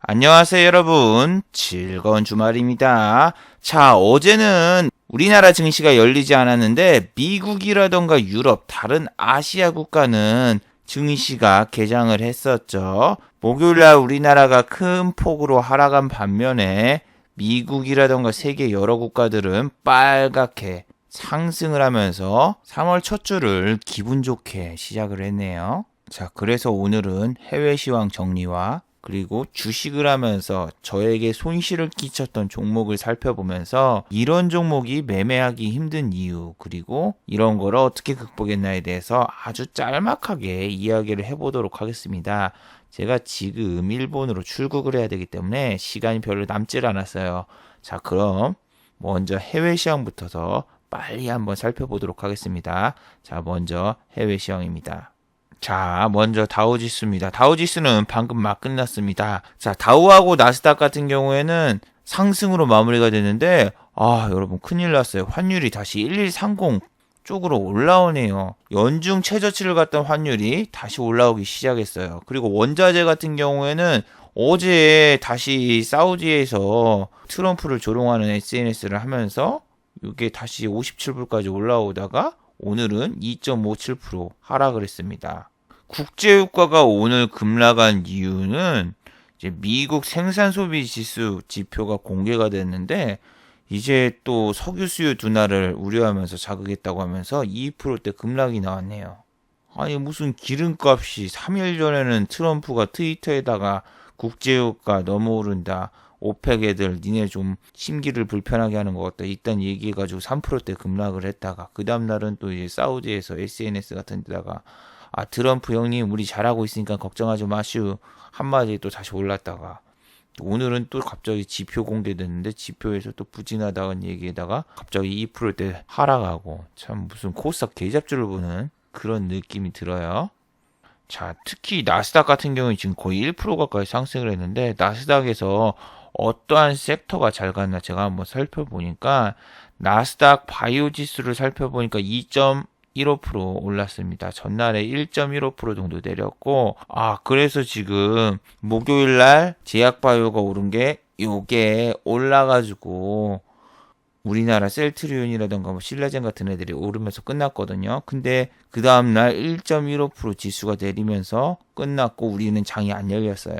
안녕하세요, 여러분. 즐거운 주말입니다. 자, 어제는 우리나라 증시가 열리지 않았는데 미국이라던가 유럽, 다른 아시아 국가는 증시가 개장을 했었죠. 목요일날 우리나라가 큰 폭으로 하락한 반면에 미국이라던가 세계 여러 국가들은 빨갛게 상승을 하면서 3월 첫 주를 기분 좋게 시작을 했네요. 자, 그래서 오늘은 해외 시황 정리와 그리고 주식을 하면서 저에게 손실을 끼쳤던 종목을 살펴보면서 이런 종목이 매매하기 힘든 이유, 그리고 이런 거를 어떻게 극복했나에 대해서 아주 짤막하게 이야기를 해보도록 하겠습니다. 제가 지금 일본으로 출국을 해야 되기 때문에 시간이 별로 남질 않았어요. 자, 그럼 먼저 해외 시황부터서 빨리 한번 살펴보도록 하겠습니다. 자, 먼저 해외 시황입니다. 자, 먼저 다우지수입니다. 다우지수는 방금 막 끝났습니다. 자, 다우하고 나스닥 같은 경우에는 상승으로 마무리가 됐는데, 여러분 큰일 났어요. 환율이 다시 1130 쪽으로 올라오네요. 연중 최저치를 갔던 환율이 다시 올라오기 시작했어요. 그리고 원자재 같은 경우에는 어제 다시 사우디에서 트럼프를 조롱하는 SNS를 하면서 이게 다시 57불까지 올라오다가 오늘은 2.57% 하락을 했습니다. 국제유가가 오늘 급락한 이유는 이제 미국 생산소비 지수 지표가 공개가 됐는데 이제 또 석유 수요 둔화를 우려하면서 자극했다고 하면서 2%대 급락이 나왔네요. 아니 무슨 기름값이 3일 전에는 트럼프가 트위터에다가 국제유가 너무 오른다. 오펙 애들 니네 좀 심기를 불편하게 하는 것 같다. 일단 얘기해가지고 3%대 급락을 했다가 그 다음날은 또 이제 사우디에서 SNS 같은 데다가 트럼프 형님 우리 잘하고 있으니까 걱정하지 마시오 한마디 또 다시 올랐다가 오늘은 또 갑자기 지표 공개됐는데 지표에서 또 부진하다는 얘기에다가 갑자기 2%대 하락하고 참 무슨 코스닥 개잡주를 보는 그런 느낌이 들어요. 자, 특히 나스닥 같은 경우는 지금 거의 1% 가까이 상승을 했는데 나스닥에서 어떠한 섹터가 잘 갔나 제가 한번 살펴보니까 나스닥 바이오 지수를 살펴보니까 2.15% 올랐습니다. 전날에 1.15% 정도 내렸고, 그래서 지금 목요일 날 제약바이오가 오른 게 요게 올라가지고 우리나라 셀트리온이라던가 뭐 신라젠 같은 애들이 오르면서 끝났거든요. 근데 그 다음날 1.15% 지수가 내리면서 끝났고 우리는 장이 안 열렸어요.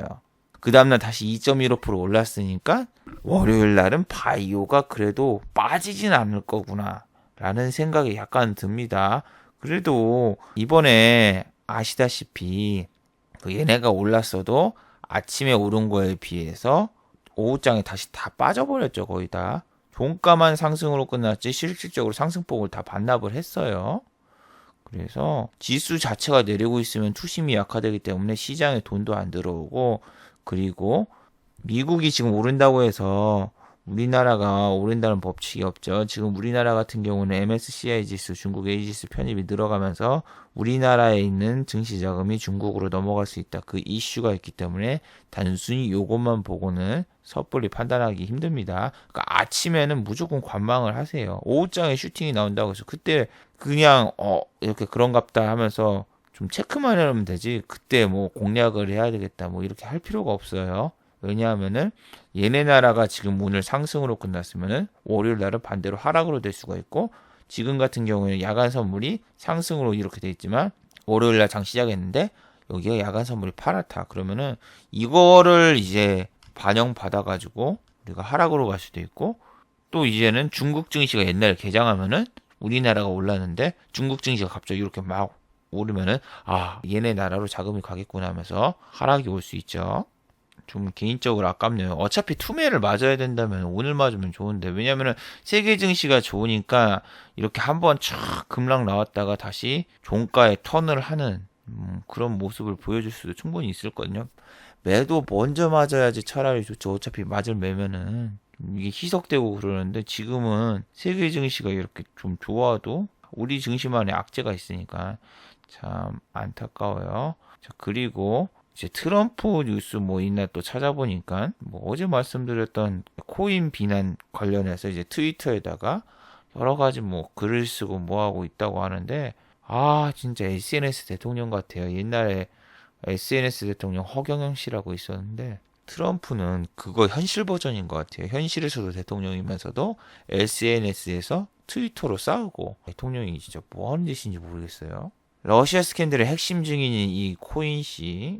그 다음날 다시 2.15% 올랐으니까 월요일 날은 바이오가 그래도 빠지진 않을 거구나 라는 생각이 약간 듭니다. 그래도 이번에 아시다시피 얘네가 올랐어도 아침에 오른 거에 비해서 오후장에 다시 다 빠져버렸죠. 거의 다. 종가만 상승으로 끝났지 실질적으로 상승폭을 다 반납을 했어요. 그래서 지수 자체가 내리고 있으면 투심이 약화되기 때문에 시장에 돈도 안 들어오고 그리고 미국이 지금 오른다고 해서 우리나라가 오른다는 법칙이 없죠. 지금 우리나라 같은 경우는 MSCI 지수, 중국 A 지수 편입이 늘어가면서 우리나라에 있는 증시 자금이 중국으로 넘어갈 수 있다. 그 이슈가 있기 때문에 단순히 요것만 보고는 섣불리 판단하기 힘듭니다. 그러니까 아침에는 무조건 관망을 하세요. 오후장에 슈팅이 나온다고 해서 그때 그냥 이렇게 그런갑다 하면서 좀 체크만 하면 되지. 그때 뭐 공략을 해야 되겠다. 뭐 이렇게 할 필요가 없어요. 왜냐하면은 얘네 나라가 지금 오늘 상승으로 끝났으면은 월요일 날은 반대로 하락으로 될 수가 있고 지금 같은 경우에는 야간 선물이 상승으로 이렇게 돼 있지만 월요일 날 장 시작했는데 여기가 야간 선물이 파랗다. 그러면은 이거를 이제 반영 받아가지고 우리가 하락으로 갈 수도 있고 또 이제는 중국 증시가 옛날에 개장하면은 우리나라가 올랐는데 중국 증시가 갑자기 이렇게 막 오르면은 얘네 나라로 자금이 가겠구나 하면서 하락이 올 수 있죠. 좀 개인적으로 아깝네요. 어차피 투매를 맞아야 된다면 오늘 맞으면 좋은데 왜냐면은 세계 증시가 좋으니까 이렇게 한번 촥 급락 나왔다가 다시 종가에 턴을 하는 그런 모습을 보여줄 수도 충분히 있을거든요. 매도 먼저 맞아야지 차라리 좋죠. 어차피 맞을 매면은 이게 희석되고 그러는데 지금은 세계 증시가 이렇게 좀 좋아도 우리 증시만의 악재가 있으니까 참 안타까워요. 자, 그리고 이제 트럼프 뉴스 뭐 있나 또 찾아보니까 뭐 어제 말씀드렸던 코인 비난 관련해서 이제 트위터에다가 여러 가지 뭐 글을 쓰고 뭐 하고 있다고 하는데 진짜 SNS 대통령 같아요. 옛날에 SNS 대통령 허경영 씨라고 있었는데 트럼프는 그거 현실 버전인 것 같아요. 현실에서도 대통령이면서도 SNS에서 트위터로 싸우고 대통령이 진짜 뭐 하는 짓인지 모르겠어요. 러시아 스캔들의 핵심 증인인 이 코인 씨,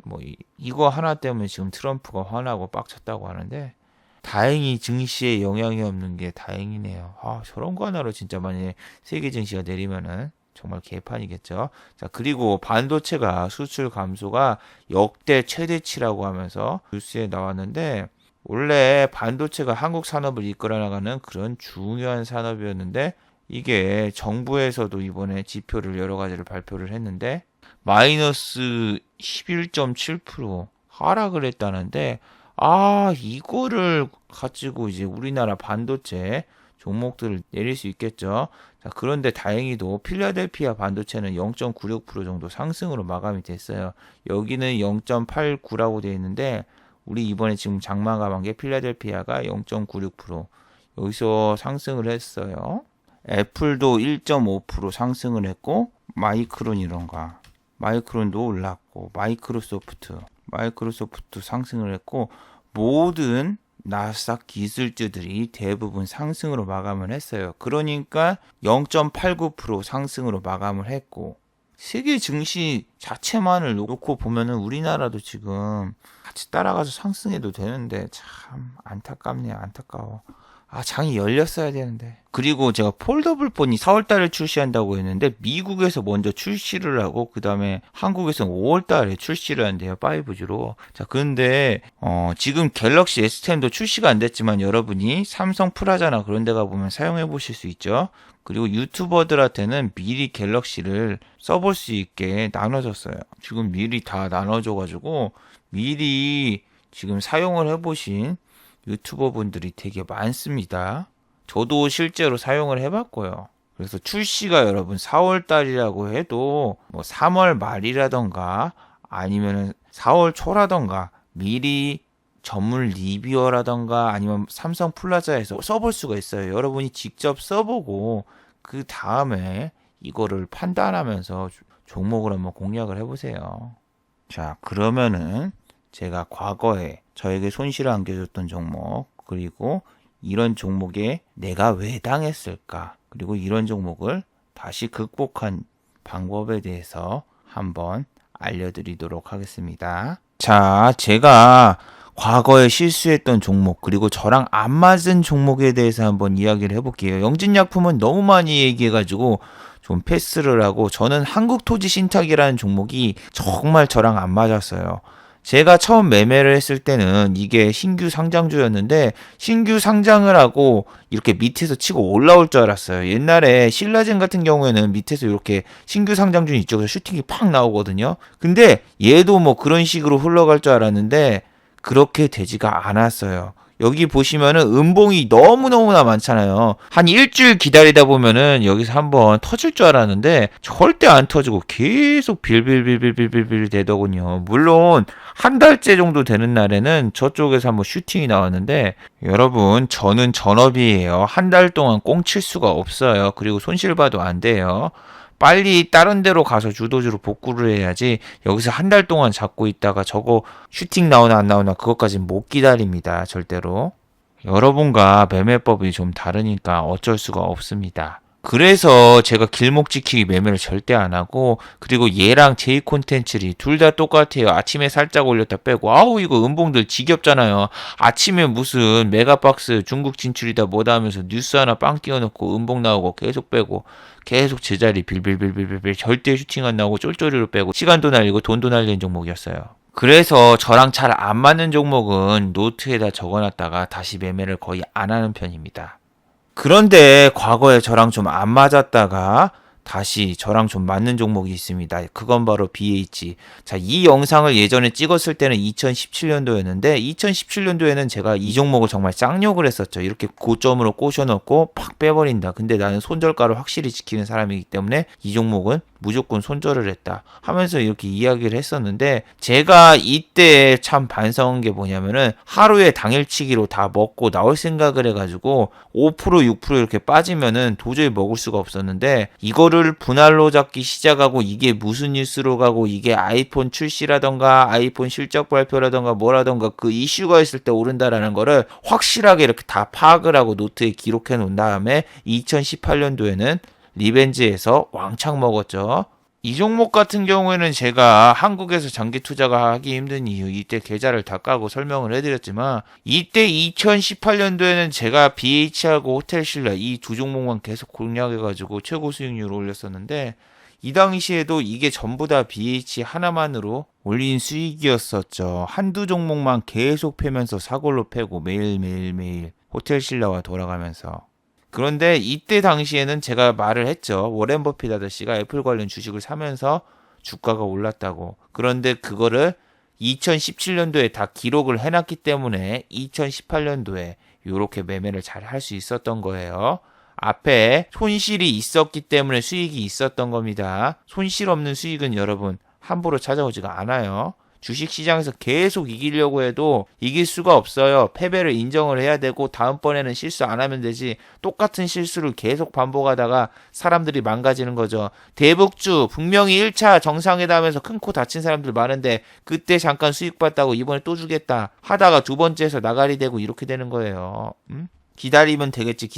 이거 하나 때문에 지금 트럼프가 화나고 빡쳤다고 하는데 다행히 증시에 영향이 없는 게 다행이네요. 저런 거 하나로 진짜 만약에 세계 증시가 내리면은 정말 개판이겠죠. 자, 그리고 반도체가 수출 감소가 역대 최대치라고 하면서 뉴스에 나왔는데 원래 반도체가 한국 산업을 이끌어 나가는 그런 중요한 산업이었는데 이게 정부에서도 이번에 지표를 여러 가지를 발표를 했는데 마이너스 11.7% 하락을 했다는데 이거를 가지고 이제 우리나라 반도체 종목들을 내릴 수 있겠죠. 자, 그런데 다행히도 필라델피아 반도체는 0.96% 정도 상승으로 마감이 됐어요. 여기는 0.89라고 되어 있는데 우리 이번에 지금 장마 감한 게 필라델피아가 0.96% 여기서 상승을 했어요. 애플도 1.5% 상승을 했고 마이크론 이런가 마이크론도 올랐고 마이크로소프트 상승을 했고 모든 나스닥 기술주들이 대부분 상승으로 마감을 했어요. 그러니까 0.89% 상승으로 마감을 했고 세계 증시 자체만을 놓고 보면은 우리나라도 지금 같이 따라가서 상승해도 되는데 참 안타깝네요. 안타까워. 장이 열렸어야 되는데. 그리고 제가 폴더블 폰이 4월달에 출시한다고 했는데 미국에서 먼저 출시를 하고 그 다음에 한국에서는 5월달에 출시를 한대요. 5G로. 자, 근데 지금 갤럭시 S10도 출시가 안 됐지만 여러분이 삼성 프라자나 그런 데 가보면 사용해 보실 수 있죠. 그리고 유튜버들한테는 미리 갤럭시를 써볼 수 있게 나눠줬어요. 지금 미리 다 나눠줘가지고 미리 지금 사용을 해보신 유튜버 분들이 되게 많습니다. 저도 실제로 사용을 해봤고요. 그래서 출시가 여러분 4월 달이라고 해도 3월 말이라던가 아니면 4월 초라던가 미리 전문 리뷰어라던가 아니면 삼성 플라자에서 써볼 수가 있어요. 여러분이 직접 써보고 그 다음에 이거를 판단하면서 종목을 한번 공략을 해보세요. 자, 그러면은 제가 과거에 저에게 손실을 안겨줬던 종목 그리고 이런 종목에 내가 왜 당했을까 그리고 이런 종목을 다시 극복한 방법에 대해서 한번 알려드리도록 하겠습니다. 자, 제가 과거에 실수했던 종목 그리고 저랑 안 맞은 종목에 대해서 한번 이야기를 해볼게요. 영진약품은 너무 많이 얘기해가지고 좀 패스를 하고 저는 한국토지신탁이라는 종목이 정말 저랑 안 맞았어요. 제가 처음 매매를 했을 때는 이게 신규 상장주였는데 신규 상장을 하고 이렇게 밑에서 치고 올라올 줄 알았어요. 옛날에 신라젠 같은 경우에는 밑에서 이렇게 신규 상장주 이쪽에서 슈팅이 팍 나오거든요. 근데 얘도 그런 식으로 흘러갈 줄 알았는데 그렇게 되지가 않았어요. 여기 보시면은 음봉이 너무너무나 많잖아요. 한 일주일 기다리다 보면은 여기서 한번 터질 줄 알았는데 절대 안 터지고 계속 빌빌빌빌빌빌 되더군요. 물론 한 달째 정도 되는 날에는 저쪽에서 한번 슈팅이 나왔는데 여러분 저는 전업이에요. 한 달 동안 꽁칠 수가 없어요. 그리고 손실봐도 안 돼요. 빨리 다른 데로 가서 주도주로 복구를 해야지 여기서 한 달 동안 잡고 있다가 저거 슈팅 나오나 안 나오나 그것까지 못 기다립니다. 절대로. 여러분과 매매법이 좀 다르니까 어쩔 수가 없습니다. 그래서 제가 길목 지키기 매매를 절대 안 하고 그리고 얘랑 제이 콘텐츠리 둘 다 똑같아요. 아침에 살짝 올렸다 빼고 이거 음봉들 지겹잖아요. 아침에 무슨 메가박스 중국 진출이다 뭐다 하면서 뉴스 하나 빵 띄워놓고 음봉 나오고 계속 빼고 계속 제자리 빌빌빌빌빌 절대 슈팅 안 나오고 쫄쫄이로 빼고 시간도 날리고 돈도 날리는 종목이었어요. 그래서 저랑 잘 안 맞는 종목은 노트에다 적어놨다가 다시 매매를 거의 안 하는 편입니다. 그런데 과거에 저랑 좀 안 맞았다가 다시 저랑 좀 맞는 종목이 있습니다. 그건 바로 BH. 자, 이 영상을 예전에 찍었을 때는 2017년도였는데 2017년도에는 제가 이 종목을 정말 쌍욕을 했었죠. 이렇게 고점으로 꼬셔놓고 팍 빼버린다. 근데 나는 손절가를 확실히 지키는 사람이기 때문에 이 종목은 무조건 손절을 했다 하면서 이렇게 이야기를 했었는데, 제가 이때 참 반성한 게 뭐냐면은 하루에 당일치기로 다 먹고 나올 생각을 해가지고 5% 6% 이렇게 빠지면은 도저히 먹을 수가 없었는데, 이거를 분할로 잡기 시작하고 이게 무슨 뉴스로 가고 이게 아이폰 출시라던가 아이폰 실적 발표라던가 뭐라던가 그 이슈가 있을 때 오른다라는 거를 확실하게 이렇게 다 파악을 하고 노트에 기록해 놓은 다음에 2018년도에는 리벤지에서 왕창 먹었죠. 이 종목 같은 경우에는 제가 한국에서 장기 투자가 하기 힘든 이유, 이때 계좌를 다 까고 설명을 해드렸지만, 이때 2018년도에는 제가 BH하고 호텔신라 이 두 종목만 계속 공략해가지고 최고 수익률을 올렸었는데, 이 당시에도 이게 전부 다 BH 하나만으로 올린 수익이었었죠. 한두 종목만 계속 패면서 사골로 패고 매일매일 호텔신라와 돌아가면서. 그런데 이때 당시에는 제가 말을 했죠. 워렌 버핏 아저씨가 애플 관련 주식을 사면서 주가가 올랐다고. 그런데 그거를 2017년도에 다 기록을 해놨기 때문에 2018년도에 이렇게 매매를 잘 할 수 있었던 거예요. 앞에 손실이 있었기 때문에 수익이 있었던 겁니다. 손실 없는 수익은 여러분 함부로 찾아오지가 않아요. 주식시장에서 계속 이기려고 해도 이길 수가 없어요. 패배를 인정을 해야 되고 다음번에는 실수 안 하면 되지, 똑같은 실수를 계속 반복하다가 사람들이 망가지는 거죠. 대북주 분명히 1차 정상회담에서 큰 코 다친 사람들 많은데 그때 잠깐 수익 봤다고 이번에 또 주겠다 하다가 두 번째에서 나가리 되고 이렇게 되는 거예요. 기다리면 되겠지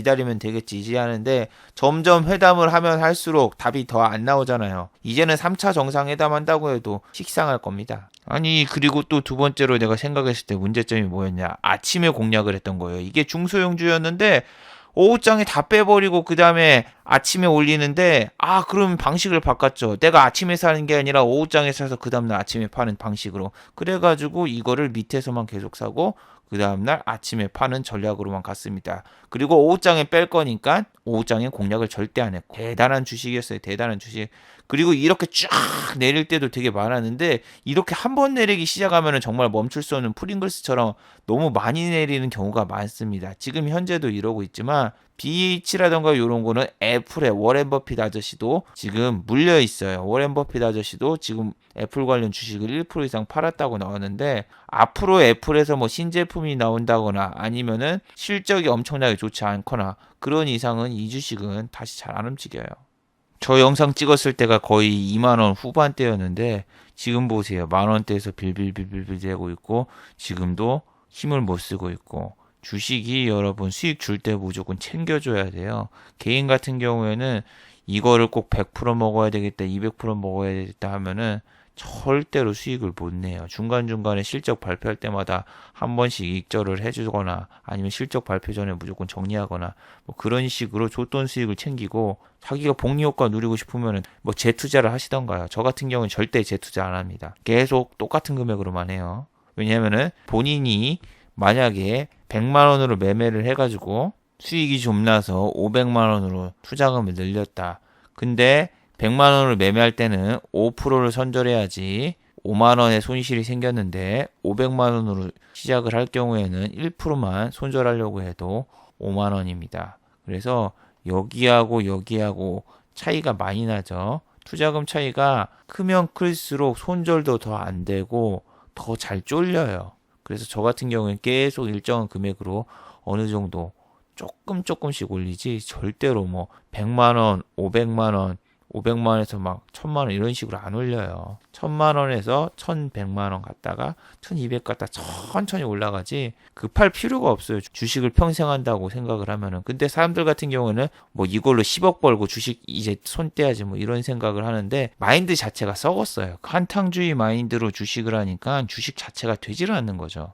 이제 하는데, 점점 회담을 하면 할수록 답이 더 안 나오잖아요. 이제는 3차 정상회담 한다고 해도 식상할 겁니다. 아니, 그리고 또 두 번째로 내가 생각했을 때 문제점이 뭐였냐, 아침에 공략을 했던 거예요. 이게 중소형주였는데 오후장에 다 빼버리고 그 다음에 아침에 올리는데, 그럼 방식을 바꿨죠. 내가 아침에 사는 게 아니라 오후장에 사서 그 다음날 아침에 파는 방식으로. 그래가지고 이거를 밑에서만 계속 사고 그 다음날 아침에 파는 전략으로만 갔습니다. 그리고 오후장에 뺄 거니까 오후장에 공략을 절대 안 했고, 대단한 주식이었어요. 대단한 주식. 그리고 이렇게 쫙 내릴 때도 되게 많았는데, 이렇게 한 번 내리기 시작하면 정말 멈출 수 없는 프링글스처럼 너무 많이 내리는 경우가 많습니다. 지금 현재도 이러고 있지만 BH라던가 이런 거는 애플의 워렌 버핏 아저씨도 지금 물려 있어요. 워렌 버핏 아저씨도 지금 애플 관련 주식을 1% 이상 팔았다고 나왔는데, 앞으로 애플에서 뭐 신제품이 나온다거나 아니면은 실적이 엄청나게 좋지 않거나 그런 이상은 이 주식은 다시 잘 안 움직여요. 저 영상 찍었을 때가 거의 2만원 후반대였는데 지금 보세요. 만원대에서 빌빌빌빌 되고 있고, 지금도 힘을 못 쓰고 있고. 주식이 여러분 수익 줄 때 무조건 챙겨줘야 돼요. 개인 같은 경우에는 이거를 꼭 100% 먹어야 되겠다, 200% 먹어야 되겠다 하면은 절대로 수익을 못 내요. 중간중간에 실적 발표할 때마다 한 번씩 익절을 해주거나 아니면 실적 발표 전에 무조건 정리하거나 뭐 그런 식으로 줬던 수익을 챙기고, 자기가 복리효과 누리고 싶으면은 뭐 재투자를 하시던가요. 저 같은 경우는 절대 재투자 안 합니다. 계속 똑같은 금액으로만 해요. 왜냐면은 본인이 만약에 100만 원으로 매매를 해가지고 수익이 좀 나서 500만 원으로 투자금을 늘렸다. 근데 100만 원을 매매할 때는 5%를 선절해야지 5만 원의 손실이 생겼는데, 500만 원으로 시작을 할 경우에는 1%만 손절하려고 해도 5만 원입니다. 그래서 여기하고 차이가 많이 나죠. 투자금 차이가 크면 클수록 손절도 더 안 되고 더 잘 쫄려요. 그래서 저 같은 경우는 계속 일정한 금액으로 어느 정도 조금씩 올리지, 절대로 뭐 100만 원, 500만 원, 500만 원에서 막 1000만 원 이런 식으로 안 올려요. 1000만 원에서 1100만 원 갔다가 1200 갔다 천천히 올라가지 급할 필요가 없어요. 주식을 평생 한다고 생각을 하면은. 근데 사람들 같은 경우는 뭐 이걸로 10억 벌고 주식 이제 손 떼야지 뭐 이런 생각을 하는데, 마인드 자체가 썩었어요. 한탕주의 마인드로 주식을 하니까 주식 자체가 되지를 않는 거죠.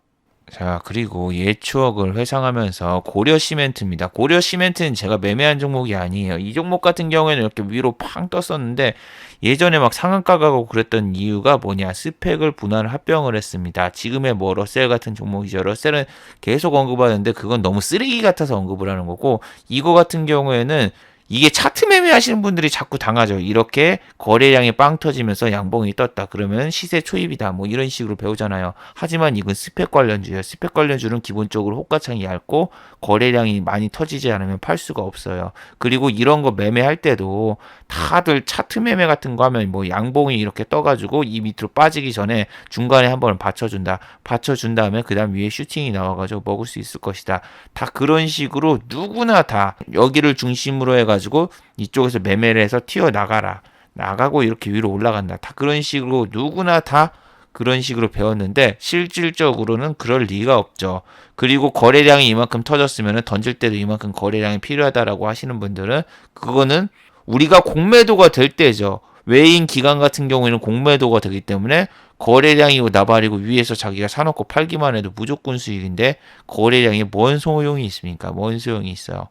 자, 그리고 옛 추억을 회상하면서 고려시멘트입니다. 고려시멘트는 제가 매매한 종목이 아니에요. 이 종목 같은 경우에는 이렇게 위로 팡 떴었는데, 예전에 막 상한가 가고 그랬던 이유가 뭐냐, 스펙을 분할 합병을 했습니다. 지금의 뭐 러셀 같은 종목이죠. 러셀은 계속 언급하는데 그건 너무 쓰레기 같아서 언급을 하는 거고, 이거 같은 경우에는 이게 차트 매매 하시는 분들이 자꾸 당하죠. 이렇게 거래량이 빵 터지면서 양봉이 떴다. 그러면 시세 초입이다. 뭐 이런 식으로 배우잖아요. 하지만 이건 스펙 관련주예요. 스펙 관련주는 기본적으로 호가창이 얇고 거래량이 많이 터지지 않으면 팔 수가 없어요. 그리고 이런 거 매매할 때도 다들 차트 매매 같은 거 하면 뭐 양봉이 이렇게 떠가지고 이 밑으로 빠지기 전에 중간에 한번 받쳐준다. 받쳐준 다음에 그 다음 위에 슈팅이 나와가지고 먹을 수 있을 것이다. 다 그런 식으로 누구나 다 여기를 중심으로 해가지고 이쪽에서 매매를 해서 튀어나가라. 나가고 이렇게 위로 올라간다. 다 그런 식으로 누구나 다 그런 식으로 배웠는데 실질적으로는 그럴 리가 없죠. 그리고 거래량이 이만큼 터졌으면 던질 때도 이만큼 거래량이 필요하다라고 하시는 분들은 그거는 우리가 공매도가 될 때죠. 외인 기관 같은 경우에는 공매도가 되기 때문에 거래량이고 나발이고 위에서 자기가 사놓고 팔기만 해도 무조건 수익인데 거래량이 뭔 소용이 있습니까? 뭔 소용이 있어요.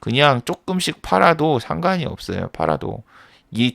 그냥 조금씩 팔아도 상관이 없어요. 팔아도.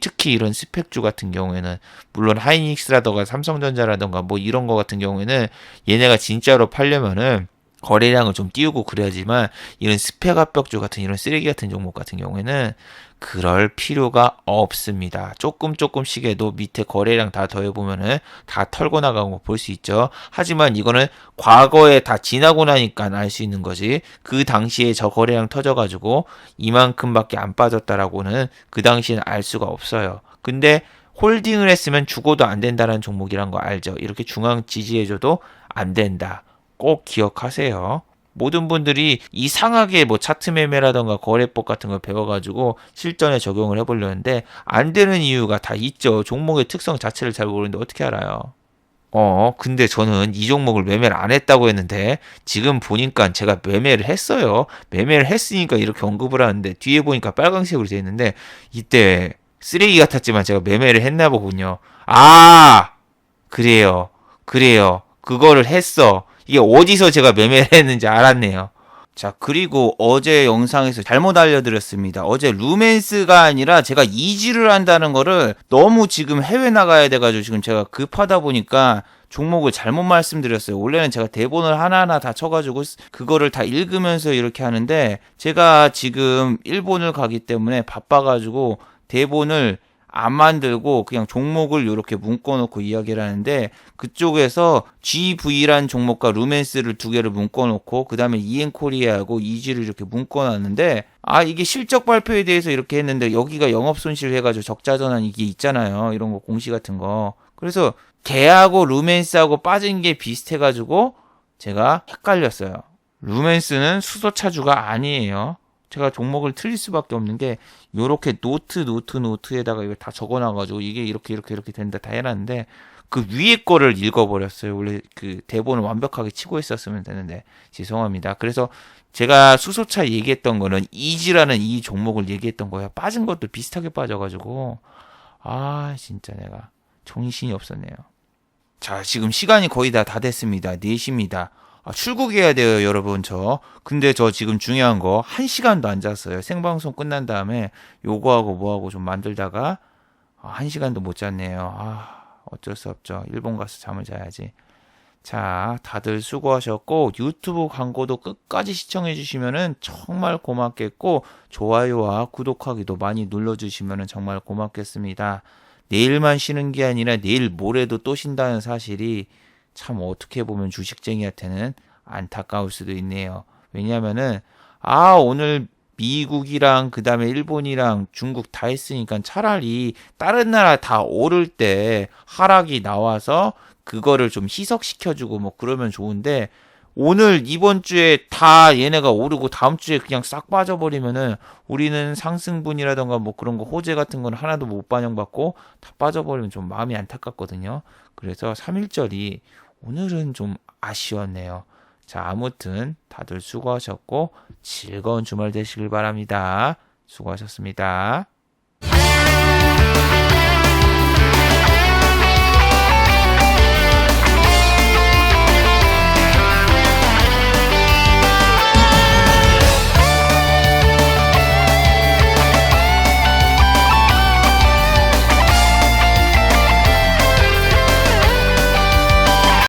특히 이런 스펙주 같은 경우에는 물론 하이닉스라던가 삼성전자라던가 뭐 이런 거 같은 경우에는 얘네가 진짜로 팔려면은 거래량을 좀 띄우고 그래야지만 이런 스펙 압력주 같은 이런 쓰레기 같은 종목 같은 경우에는 그럴 필요가 없습니다. 조금씩 해도 밑에 거래량 다 더해보면은 다 털고 나간 거 볼 수 있죠. 하지만 이거는 과거에 다 지나고 나니까 알 수 있는 거지. 그 당시에 저 거래량 터져가지고 이만큼밖에 안 빠졌다라고는 그 당시에는 알 수가 없어요. 근데 홀딩을 했으면 죽어도 안 된다는 종목이란 거 알죠? 이렇게 중앙 지지해줘도 안 된다. 꼭 기억하세요. 모든 분들이 이상하게 뭐 차트 매매라던가 거래법 같은 걸 배워가지고 실전에 적용을 해보려는데 안 되는 이유가 다 있죠. 종목의 특성 자체를 잘 모르는데 어떻게 알아요? 근데 저는 이 종목을 매매를 안 했다고 했는데 지금 보니까 제가 매매를 했어요. 매매를 했으니까 이렇게 언급을 하는데 뒤에 보니까 빨간색으로 되어 있는데 이때 쓰레기 같았지만 제가 매매를 했나 보군요. 아! 그래요. 그거를 했어. 이게 어디서 제가 매매를 했는지 알았네요. 자, 그리고 어제 영상에서 잘못 알려드렸습니다. 어제 루멘스가 아니라 제가 이지를 한다는 거를 너무 지금 해외 나가야 돼가지고 지금 제가 급하다 보니까 종목을 잘못 말씀드렸어요. 원래는 제가 대본을 하나하나 다 쳐가지고 그거를 다 읽으면서 이렇게 하는데 제가 지금 일본을 가기 때문에 바빠가지고 대본을 안 만들고 그냥 종목을 이렇게 묶어놓고 이야기를 하는데 그쪽에서 GV라는 종목과 루멘스를 두 개를 묶어놓고 그 다음에 이엔코리아하고 이지를 이렇게 묶어놨는데 이게 실적 발표에 대해서 이렇게 했는데 여기가 영업손실 해가지고 적자전환 이게 있잖아요. 이런 거 공시 같은 거. 그래서 걔하고 루멘스하고 빠진 게 비슷해가지고 제가 헷갈렸어요. 루멘스는 수소차주가 아니에요. 제가 종목을 틀릴 수밖에 없는 게 요렇게 노트에다가 이걸 다 적어놔가지고 이게 이렇게 된다 다 해놨는데 그 위에 거를 읽어버렸어요. 원래 그 대본을 완벽하게 치고 있었으면 되는데 죄송합니다. 그래서 제가 수소차 얘기했던 거는 이지라는 이 종목을 얘기했던 거예요. 빠진 것도 비슷하게 빠져가지고 진짜 내가 정신이 없었네요. 자, 지금 시간이 거의 다 됐습니다. 4시입니다. 출국해야 돼요, 여러분, 근데 저 지금 중요한 거, 1시간도 안 잤어요. 생방송 끝난 다음에 요거하고 뭐하고 좀 만들다가, 1시간도 못 잤네요. 어쩔 수 없죠. 일본 가서 잠을 자야지. 자, 다들 수고하셨고, 유튜브 광고도 끝까지 시청해주시면은 정말 고맙겠고, 좋아요와 구독하기도 많이 눌러주시면은 정말 고맙겠습니다. 내일만 쉬는 게 아니라 내일 모레도 또 쉰다는 사실이 참 어떻게 보면 주식쟁이한테는 안타까울 수도 있네요. 왜냐하면은 오늘 미국이랑 그 다음에 일본이랑 중국 다 했으니까 차라리 다른 나라 다 오를 때 하락이 나와서 그거를 좀 희석시켜주고 뭐 그러면 좋은데 오늘 이번 주에 다 얘네가 오르고 다음 주에 그냥 싹 빠져버리면은 우리는 상승분이라던가 뭐 그런 거 호재 같은 건 하나도 못 반영받고 다 빠져버리면 좀 마음이 안타깝거든요. 그래서 3일절이 오늘은 좀 아쉬웠네요. 자, 아무튼 다들 수고하셨고 즐거운 주말 되시길 바랍니다. 수고하셨습니다.